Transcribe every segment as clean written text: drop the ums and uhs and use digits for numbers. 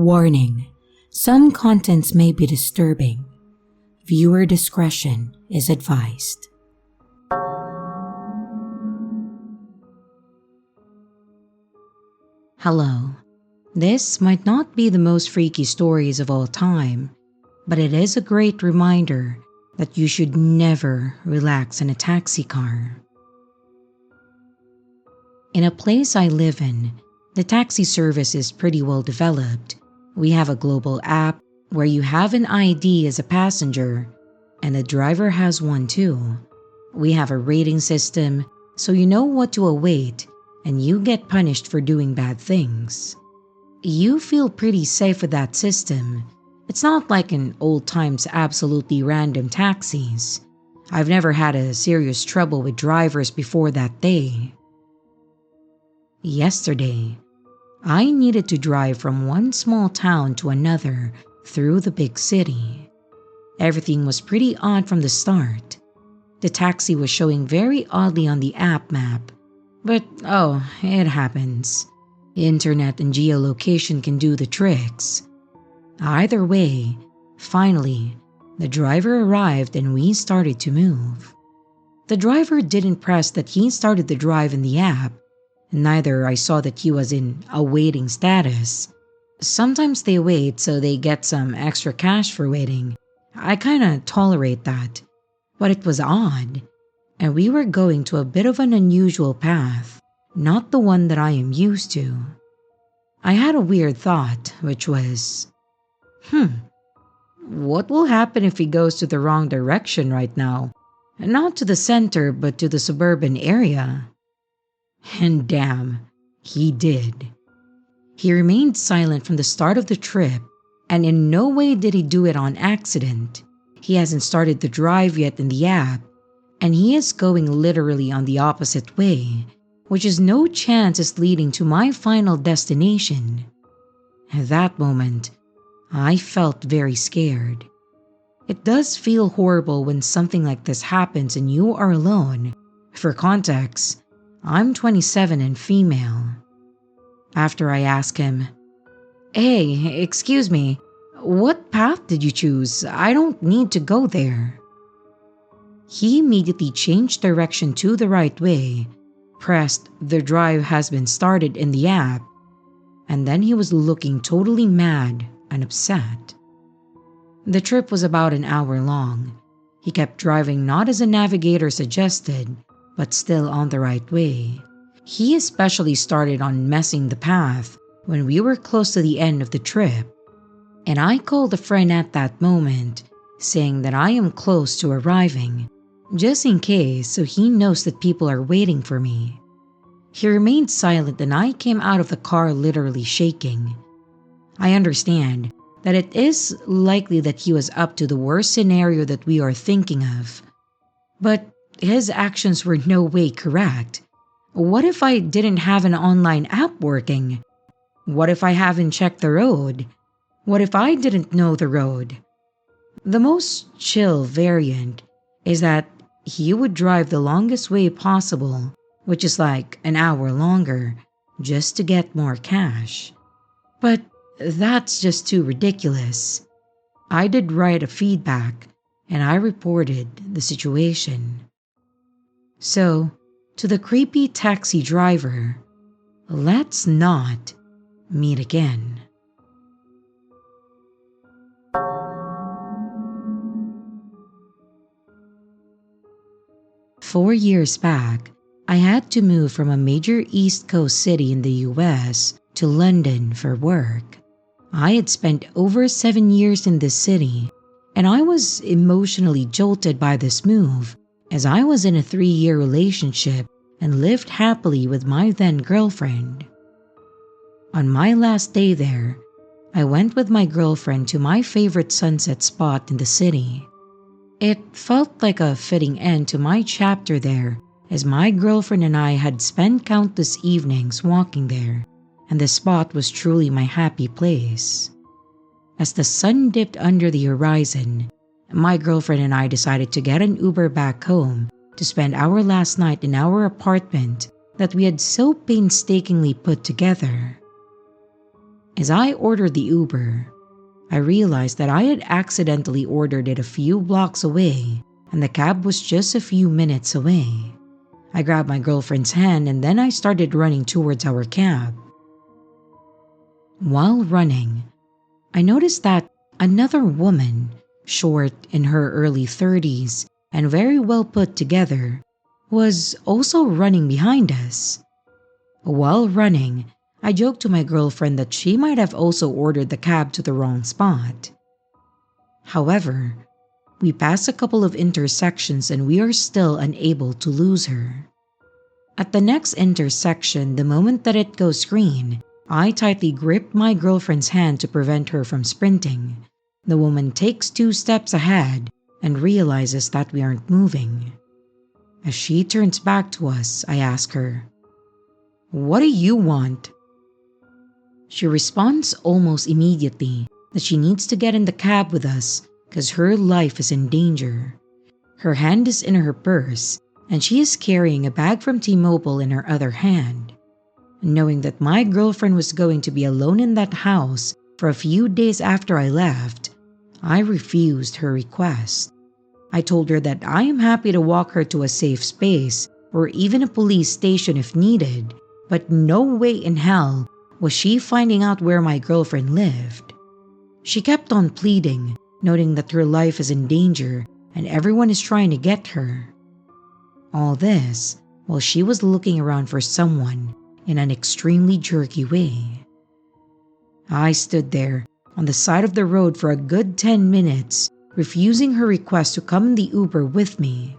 Warning: some contents may be disturbing. Viewer discretion is advised. Hello. This might not be the most freaky stories of all time, but it is a great reminder that you should never relax in a taxi car. In a place I live in, the taxi service is pretty well developed. We have a global app where you have an ID as a passenger, and the driver has one too. We have a rating system, so you know what to await, and you get punished for doing bad things. You feel pretty safe with that system. It's not like in old times absolutely random taxis. I've never had a serious trouble with drivers before that day. Yesterday, I needed to drive from one small town to another through the big city. Everything was pretty odd from the start. The taxi was showing very oddly on the app map, but it happens. Internet and geolocation can do the tricks. Either way, finally, the driver arrived and we started to move. The driver didn't press that he started the drive in the app. Neither I saw that he was in a waiting status. Sometimes they wait so they get some extra cash for waiting. I kinda tolerate that. But it was odd, and we were going to a bit of an unusual path, not the one that I am used to. I had a weird thought, which was, what will happen if he goes to the wrong direction right now? Not to the center, but to the suburban area. And damn, he did. He remained silent from the start of the trip, and in no way did he do it on accident. He hasn't started the drive yet in the app, and he is going literally on the opposite way, which is no chance is leading to my final destination. At that moment, I felt very scared. It does feel horrible when something like this happens and you are alone. For context, I'm 27 and female. After I ask him, "Hey, excuse me, what path did you choose? I don't need to go there." He immediately changed direction to the right way, pressed "the drive has been started" in the app, and then he was looking totally mad and upset. The trip was about an hour long. He kept driving not as a navigator suggested, but still on the right way. He especially started on messing the path when we were close to the end of the trip, and I called a friend at that moment, saying that I am close to arriving, just in case, so he knows that people are waiting for me. He remained silent and I came out of the car literally shaking. I understand that it is likely that he was up to the worst scenario that we are thinking of, but his actions were no way correct. What if I didn't have an online app working? What if I haven't checked the road? What if I didn't know the road? The most chill variant is that he would drive the longest way possible, which is like an hour longer, just to get more cash. But that's just too ridiculous. I did write a feedback and I reported the situation. So, to the creepy taxi driver, let's not meet again. Four years back, I had to move from a major East Coast city in the US to London for work. I had spent over 7 years in this city, and I was emotionally jolted by this move, as I was in a 3-year relationship and lived happily with my then girlfriend. On my last day there, I went with my girlfriend to my favorite sunset spot in the city. It felt like a fitting end to my chapter there, as my girlfriend and I had spent countless evenings walking there, and the spot was truly my happy place. As the sun dipped under the horizon, my girlfriend and I decided to get an Uber back home to spend our last night in our apartment that we had so painstakingly put together. As I ordered the Uber, I realized that I had accidentally ordered it a few blocks away and the cab was just a few minutes away. I grabbed my girlfriend's hand and then I started running towards our cab. While running, I noticed that another woman, short in her early 30s and very well put together, was also running behind us. While running, I joked to my girlfriend that she might have also ordered the cab to the wrong spot. However, we passed a couple of intersections and we are still unable to lose her. At the next intersection, the moment that it goes green, I tightly gripped my girlfriend's hand to prevent her from sprinting. The woman takes 2 steps ahead and realizes that we aren't moving. As she turns back to us, I ask her, "What do you want?" She responds almost immediately that she needs to get in the cab with us because her life is in danger. Her hand is in her purse and she is carrying a bag from T-Mobile in her other hand. Knowing that my girlfriend was going to be alone in that house for a few days after I left, I refused her request. I told her that I am happy to walk her to a safe space or even a police station if needed, but no way in hell was she finding out where my girlfriend lived. She kept on pleading, noting that her life is in danger and everyone is trying to get her. All this while she was looking around for someone in an extremely jerky way. I stood there on the side of the road for a good 10 minutes, refusing her request to come in the Uber with me.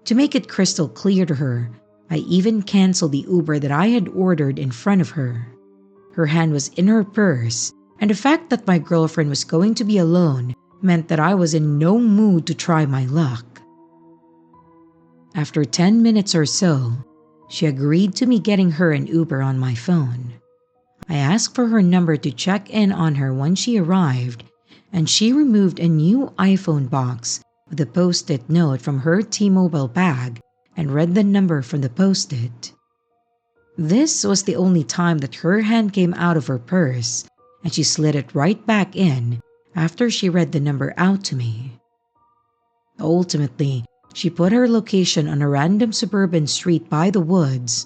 To make it crystal clear to her, I even canceled the Uber that I had ordered in front of her. Her hand was in her purse, and the fact that my girlfriend was going to be alone meant that I was in no mood to try my luck. After 10 minutes or so, she agreed to me getting her an Uber on my phone. I asked for her number to check in on her when she arrived, and she removed a new iPhone box with a post-it note from her T-Mobile bag and read the number from the post-it. This was the only time that her hand came out of her purse, and she slid it right back in after she read the number out to me. Ultimately, she put her location on a random suburban street by the woods,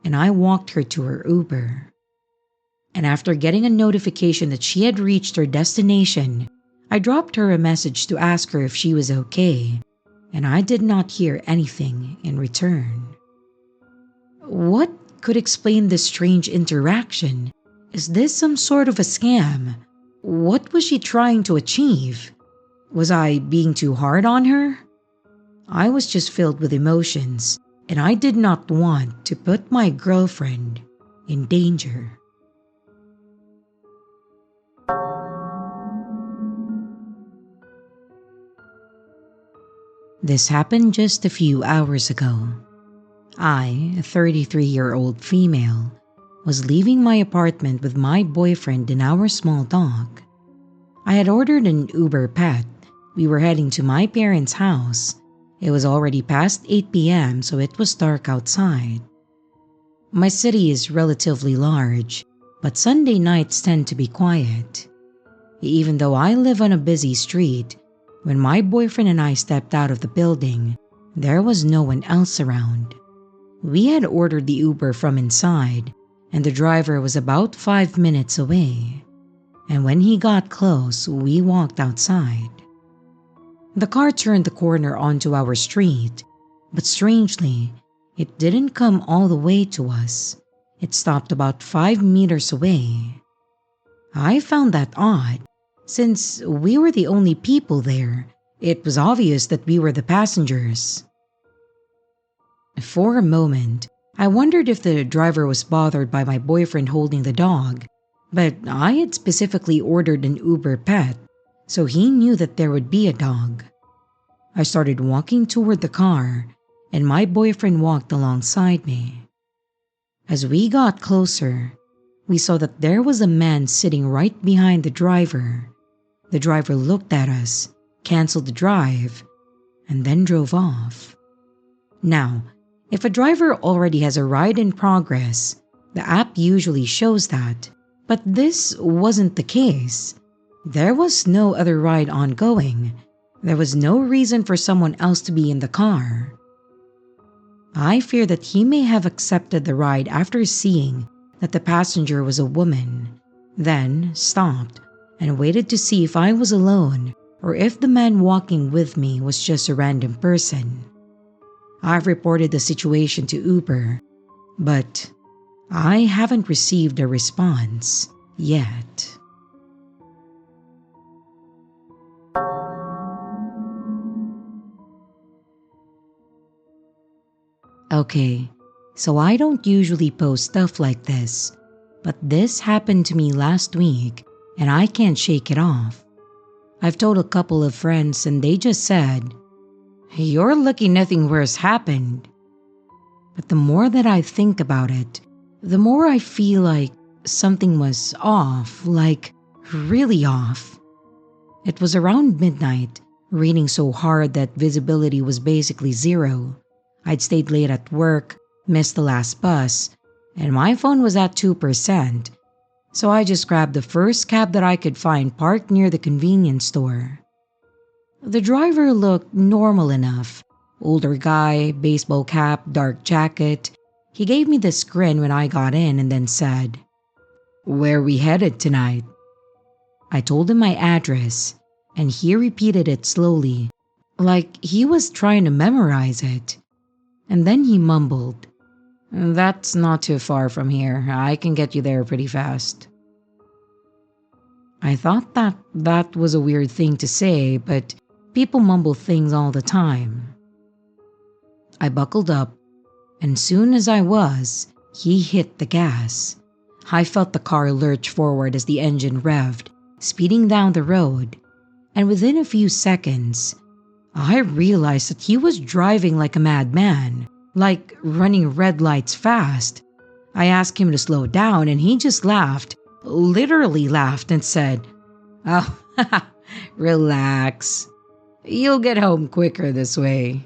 and I walked her to her Uber. And after getting a notification that she had reached her destination, I dropped her a message to ask her if she was okay, and I did not hear anything in return. What could explain this strange interaction? Is this some sort of a scam? What was she trying to achieve? Was I being too hard on her? I was just filled with emotions, and I did not want to put my girlfriend in danger. This happened just a few hours ago. I, a 33-year-old female, was leaving my apartment with my boyfriend and our small dog. I had ordered an Uber pet. We were heading to my parents' house. It was already past 8 p.m., so it was dark outside. My city is relatively large, but Sunday nights tend to be quiet. Even though I live on a busy street, when my boyfriend and I stepped out of the building, there was no one else around. We had ordered the Uber from inside, and the driver was about 5 minutes away. And when he got close, we walked outside. The car turned the corner onto our street, but strangely, it didn't come all the way to us. It stopped about 5 meters away. I found that odd. Since we were the only people there, it was obvious that we were the passengers. For a moment, I wondered if the driver was bothered by my boyfriend holding the dog, but I had specifically ordered an Uber pet, so he knew that there would be a dog. I started walking toward the car, and my boyfriend walked alongside me. As we got closer, we saw that there was a man sitting right behind the driver. The driver looked at us, canceled the drive, and then drove off. Now, if a driver already has a ride in progress, the app usually shows that, But this wasn't the case. There was no other ride ongoing. There was no reason for someone else to be in the car. I fear that he may have accepted the ride after seeing that the passenger was a woman, then stopped and waited to see if I was alone or if the man walking with me was just a random person. I've reported the situation to Uber, but I haven't received a response yet. Okay, so I don't usually post stuff like this, but this happened to me last week and I can't shake it off. I've told a couple of friends and they just said, "You're lucky nothing worse happened." But the more that I think about it, the more I feel like something was off, like really off. It was around midnight, raining so hard that visibility was basically zero. I'd stayed late at work, missed the last bus, and my phone was at 2%. So I just grabbed the first cab that I could find parked near the convenience store. The driver looked normal enough. Older guy, baseball cap, dark jacket. He gave me this grin when I got in and then said, "Where we headed tonight?" I told him my address, and he repeated it slowly, like he was trying to memorize it. And then he mumbled, "That's not too far from here. I can get you there pretty fast." I thought that was a weird thing to say, but people mumble things all the time. I buckled up, and soon as he hit the gas. I felt the car lurch forward as the engine revved, speeding down the road, and within a few seconds, I realized that he was driving like a madman, like running red lights fast. I asked him to slow down and he just laughed, literally laughed, and said, "Oh, relax. You'll get home quicker this way."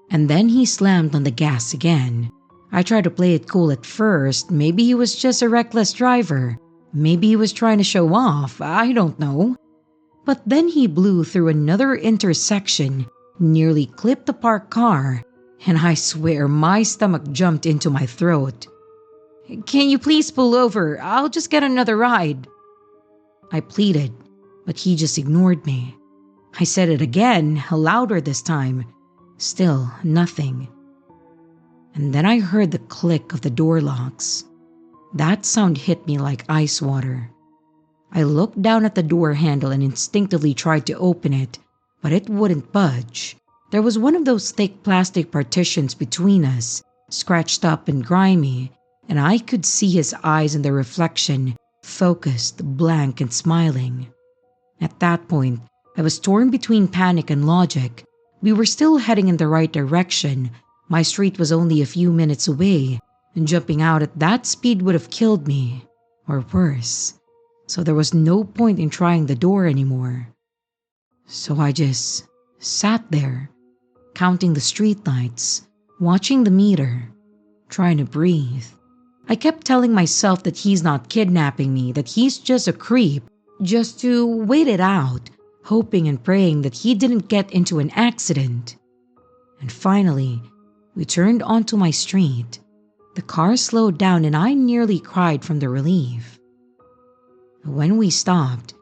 And then he slammed on the gas again. I tried to play it cool at first. Maybe he was just a reckless driver. Maybe he was trying to show off. I don't know. But then he blew through another intersection, nearly clipped the parked car, and I swear my stomach jumped into my throat. "Can you please pull over? I'll just get another ride." I pleaded, but he just ignored me. I said it again, louder this time. Still nothing. And then I heard the click of the door locks. That sound hit me like ice water. I looked down at the door handle and instinctively tried to open it, but it wouldn't budge. There was one of those thick plastic partitions between us, scratched up and grimy, and I could see his eyes in the reflection, focused, blank, and smiling. At that point, I was torn between panic and logic. We were still heading in the right direction. My street was only a few minutes away, and jumping out at that speed would have killed me, or worse. So there was no point in trying the door anymore. So I just sat there, counting the streetlights, watching the meter, trying to breathe. I kept telling myself that he's not kidnapping me, that he's just a creep, just to wait it out, hoping and praying that he didn't get into an accident. And finally, we turned onto my street. The car slowed down and I nearly cried from the relief. When we stopped,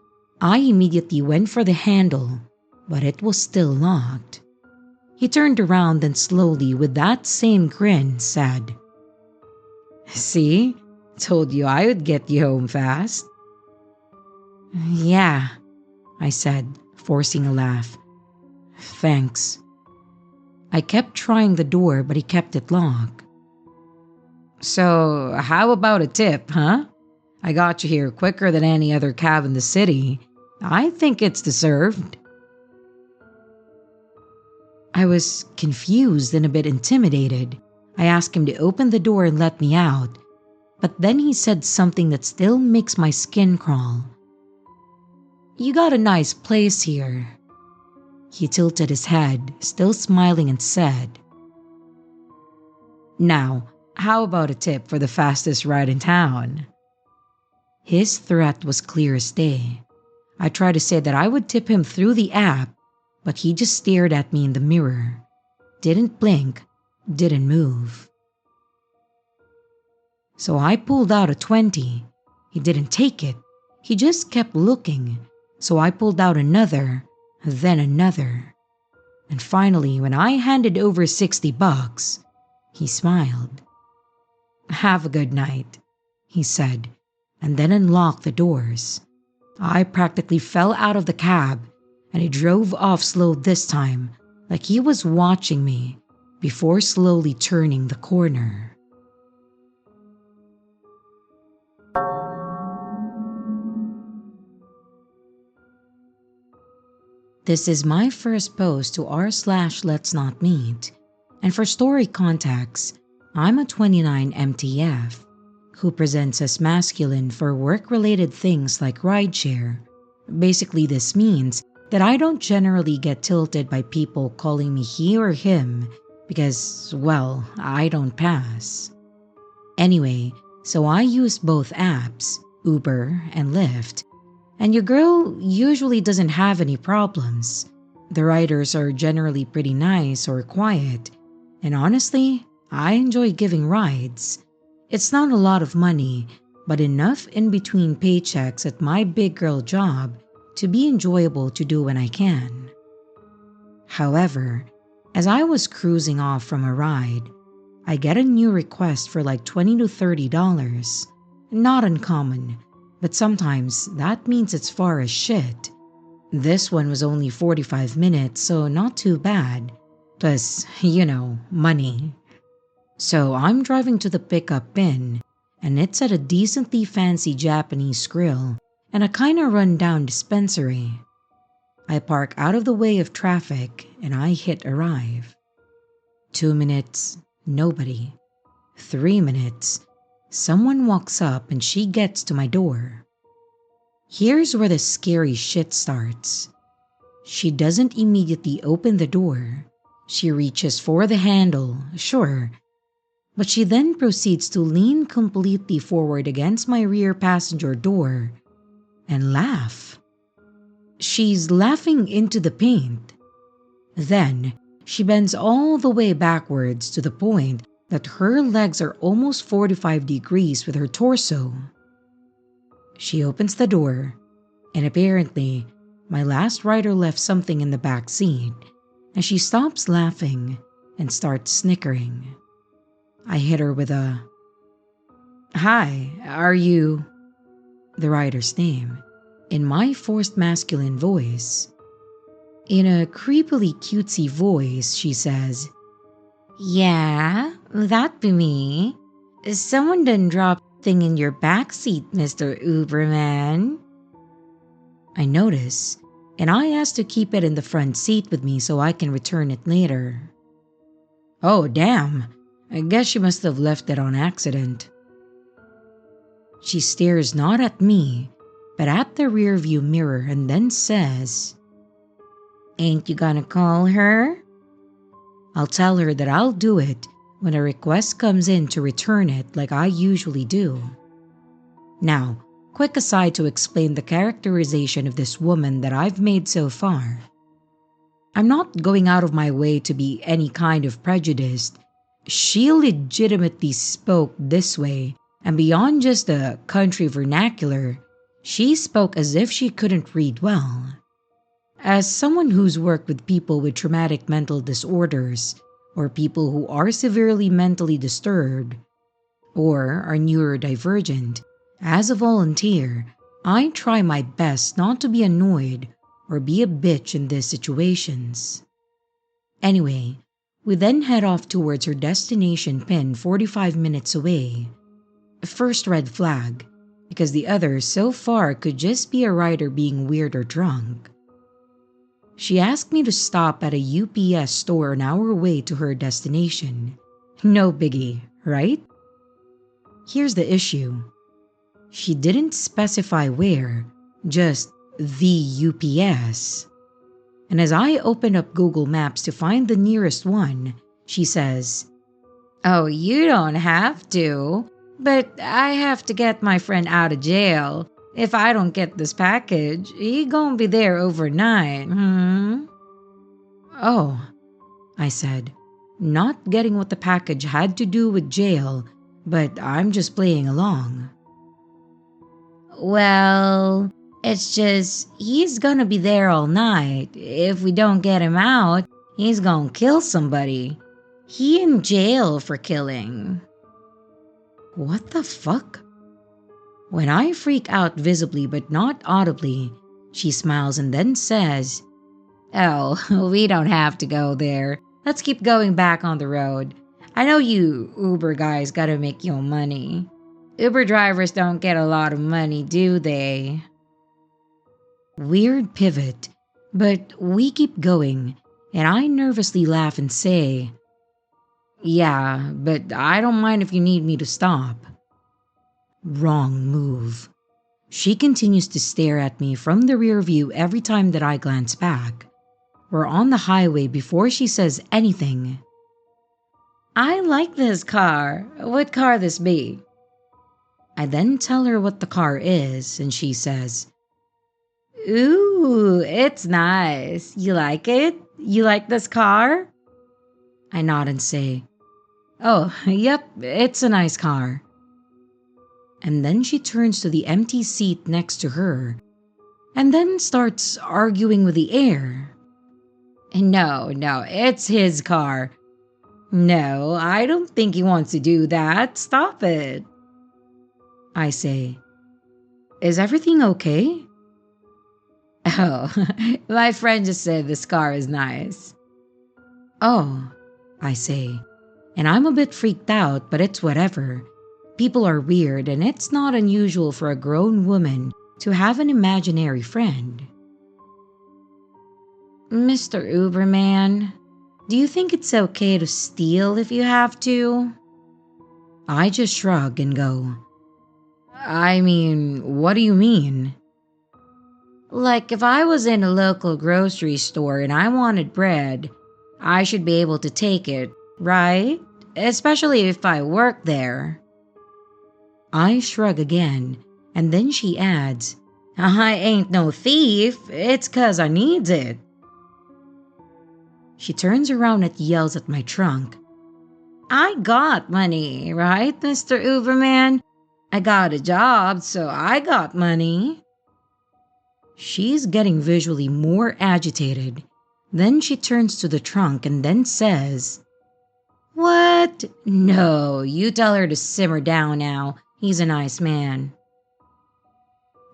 I immediately went for the handle, but it was still locked. He turned around and slowly, with that same grin, said, "See? Told you I would get you home fast." "Yeah," I said, forcing a laugh. "Thanks." I kept trying the door, but he kept it locked. "So, how about a tip, huh? I got you here quicker than any other cab in the city. I think it's deserved." I was confused and a bit intimidated. I asked him to open the door and let me out, but then he said something that still makes my skin crawl. "You got a nice place here." He tilted his head, still smiling, and said, "Now, how about a tip for the fastest ride in town?" His threat was clear as day. I tried to say that I would tip him through the app, but he just stared at me in the mirror. Didn't blink, didn't move. So I pulled out a 20. He didn't take it. He just kept looking. So I pulled out another, then another. And finally, when I handed over $60, he smiled. "Have a good night," he said, and then unlocked the doors. I practically fell out of the cab, and he drove off slow this time, like he was watching me, before slowly turning the corner. This is my first post to r/Let's Not Meet, and for story context, I'm a 29 MTF who presents as masculine for work-related things like rideshare. Basically, this means that I don't generally get tilted by people calling me he or him because, well, I don't pass. Anyway, so I use both apps, Uber and Lyft, and your girl usually doesn't have any problems. The riders are generally pretty nice or quiet, and honestly, I enjoy giving rides. It's not a lot of money, but enough in between paychecks at my big girl job to be enjoyable to do when I can. However, as I was cruising off from a ride, I get a new request for like $20 to $30. Not uncommon, but sometimes that means it's far as shit. This one was only 45 minutes, so not too bad. Plus, money. So I'm driving to the pickup bin, and it's at a decently fancy Japanese grill and a kinda run-down dispensary. I park out of the way of traffic and I hit arrive. 2 minutes, nobody. 3 minutes, someone walks up and she gets to my door. Here's where the scary shit starts. She doesn't immediately open the door. She reaches for the handle, sure, but she then proceeds to lean completely forward against my rear passenger door and laugh. She's laughing into the paint. Then, she bends all the way backwards to the point that her legs are almost 45 degrees with her torso. She opens the door, and apparently, my last rider left something in the back seat, and she stops laughing and starts snickering. I hit her with a, "Hi, are you?" the rider's name, in my forced masculine voice. In a creepily cutesy voice, she says, "Yeah, that be me. Someone done dropped thing in your backseat, Mr. Uberman." I notice, and I ask to keep it in the front seat with me so I can return it later. "Oh, damn. I guess she must have left it on accident." She stares not at me, but at the rearview mirror and then says, "Ain't you gonna call her?" I'll tell her that I'll do it when a request comes in to return it like I usually do. Now, quick aside to explain the characterization of this woman that I've made so far. I'm not going out of my way to be any kind of prejudiced. She legitimately spoke this way, and beyond just the country vernacular, she spoke as if she couldn't read well. As someone who's worked with people with traumatic mental disorders, or people who are severely mentally disturbed, or are neurodivergent, as a volunteer, I try my best not to be annoyed or be a bitch in these situations. Anyway, we then head off towards her destination pin 45 minutes away. First red flag, because the others so far could just be a rider being weird or drunk. She asked me to stop at a UPS store an hour away to her destination. No biggie, right? Here's the issue. She didn't specify where, just the UPS. And as I open up Google Maps to find the nearest one, she says, "Oh, you don't have to. But I have to get my friend out of jail. If I don't get this package, he gonna be there overnight, Oh, I said, not getting what the package had to do with jail, but I'm just playing along. Well, it's just he's gonna be there all night. If we don't get him out, he's gonna kill somebody. He in jail for killing. What the fuck? When I freak out visibly but not audibly, she smiles and then says, "Oh, we don't have to go there. Let's keep going back on the road. I know you Uber guys gotta make your money. Uber drivers don't get a lot of money, do they?" Weird pivot, but we keep going, and I nervously laugh and say, "Yeah, but I don't mind if you need me to stop." Wrong move. She continues to stare at me from the rear view every time that I glance back. We're on the highway before she says anything. "I like this car. What car this be?" I then tell her what the car is, and she says, "Ooh, it's nice. You like it? You like this car?" I nod and say, "Oh, yep, it's a nice car." And then she turns to the empty seat next to her, and then starts arguing with the air. No, it's his car. No, I don't think he wants to do that. Stop it." I say, "Is everything okay?" "Oh, my friend just said this car is nice." "Oh," I say, and I'm a bit freaked out, but it's whatever. People are weird, and it's not unusual for a grown woman to have an imaginary friend. "Mr. Uberman, do you think it's okay to steal if you have to?" I just shrug and go, "I mean, what do you mean?" "Like if I was in a local grocery store and I wanted bread, I should be able to take it, right? Especially if I work there." I shrug again, and then she adds, "I ain't no thief, it's 'cause I needs it." She turns around and yells at my trunk, "I got money, right, Mr. Uberman? I got a job, so I got money." She's getting visually more agitated. Then she turns to the trunk and then says, "What? No, you tell her to simmer down now. He's a nice man."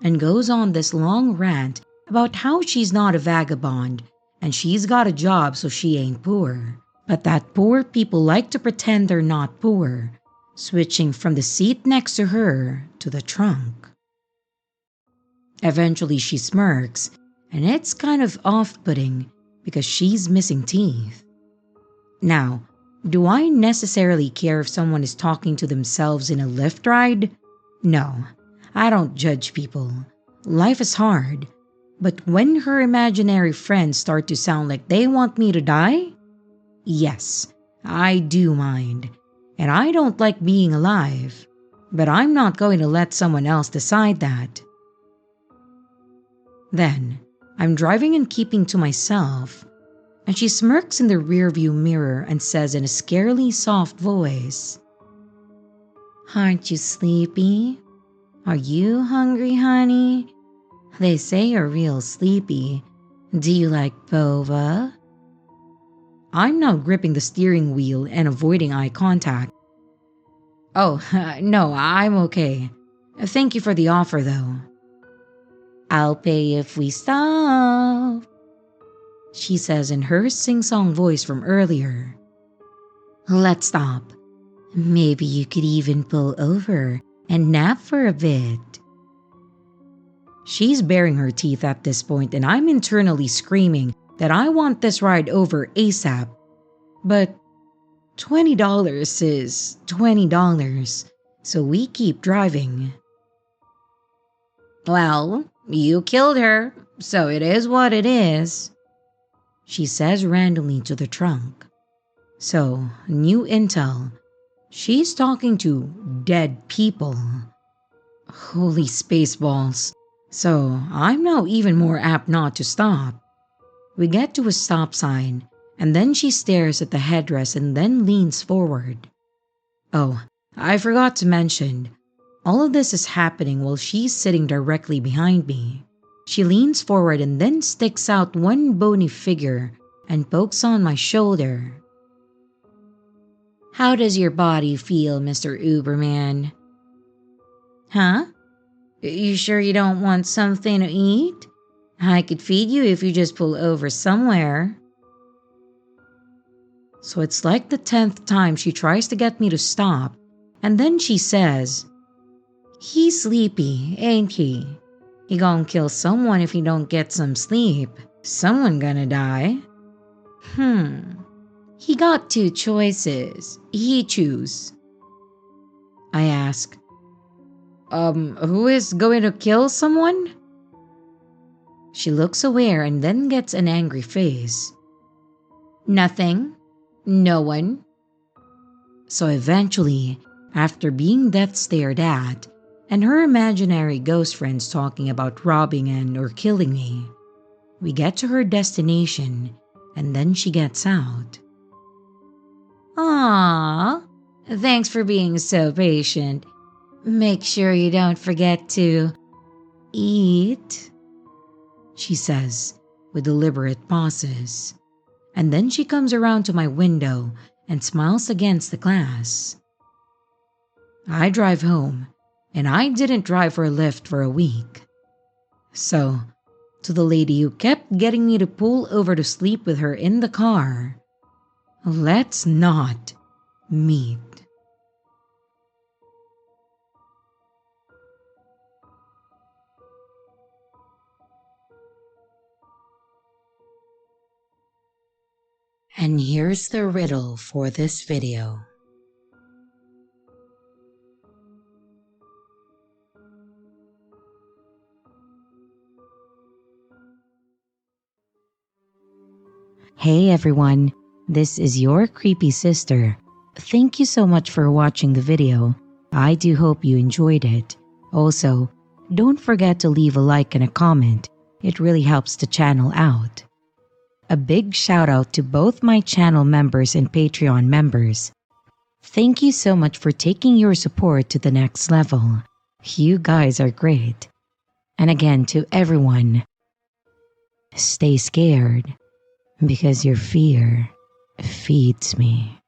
And goes on this long rant about how she's not a vagabond and she's got a job so she ain't poor, but that poor people like to pretend they're not poor, switching from the seat next to her to the trunk. Eventually she smirks, and it's kind of off-putting because she's missing teeth. Now, do I necessarily care if someone is talking to themselves in a Lyft ride? No, I don't judge people. Life is hard. But when her imaginary friends start to sound like they want me to die, yes, I do mind. And I don't like being alive. But I'm not going to let someone else decide that. Then, I'm driving and keeping to myself, and she smirks in the rearview mirror and says in a scarily soft voice, "Aren't you sleepy? Are you hungry, honey? They say you're real sleepy. Do you like boba?" I'm now gripping the steering wheel and avoiding eye contact. "Oh, no, I'm okay. Thank you for the offer, though." "I'll pay if we stop," she says in her sing-song voice from earlier. "Let's stop. Maybe you could even pull over and nap for a bit." She's baring her teeth at this point, and I'm internally screaming that I want this ride over ASAP. But $20 is $20, so we keep driving. "Well, you killed her, so it is what it is," she says randomly to the trunk. So, new intel. She's talking to dead people. Holy spaceballs. So I'm now even more apt not to stop. We get to a stop sign, and then she stares at the headrest and then leans forward. Oh, I forgot to mention, all of this is happening while she's sitting directly behind me. She leans forward and then sticks out one bony figure and pokes on my shoulder. How does your body feel, Mr. Uberman? Huh? You sure you don't want something to eat? I could feed you if you just pull over somewhere. So it's like the 10th time she tries to get me to stop, and then she says, He's sleepy, ain't he? He gonna kill someone if he don't get some sleep. Someone gonna die. He got two choices. He choose. I ask, who is going to kill someone? She looks aware and then gets an angry face. Nothing. No one. So eventually, after being death stared at, and her imaginary ghost friends talking about robbing and or killing me, we get to her destination, and then she gets out. Aww, thanks for being so patient. Make sure you don't forget to eat, she says with deliberate pauses. And then she comes around to my window and smiles against the glass. I drive home, and I didn't drive for a Lyft for a week. So, to the lady who kept getting me to pull over to sleep with her in the car, let's not meet. And here's the riddle for this video. Hey everyone, this is your creepy sister. Thank you so much for watching the video. I do hope you enjoyed it. Also, don't forget to leave a like and a comment. It really helps the channel out. A big shout out to both my channel members and Patreon members. Thank you so much for taking your support to the next level. You guys are great. And again, to everyone, stay scared because your fear feeds me.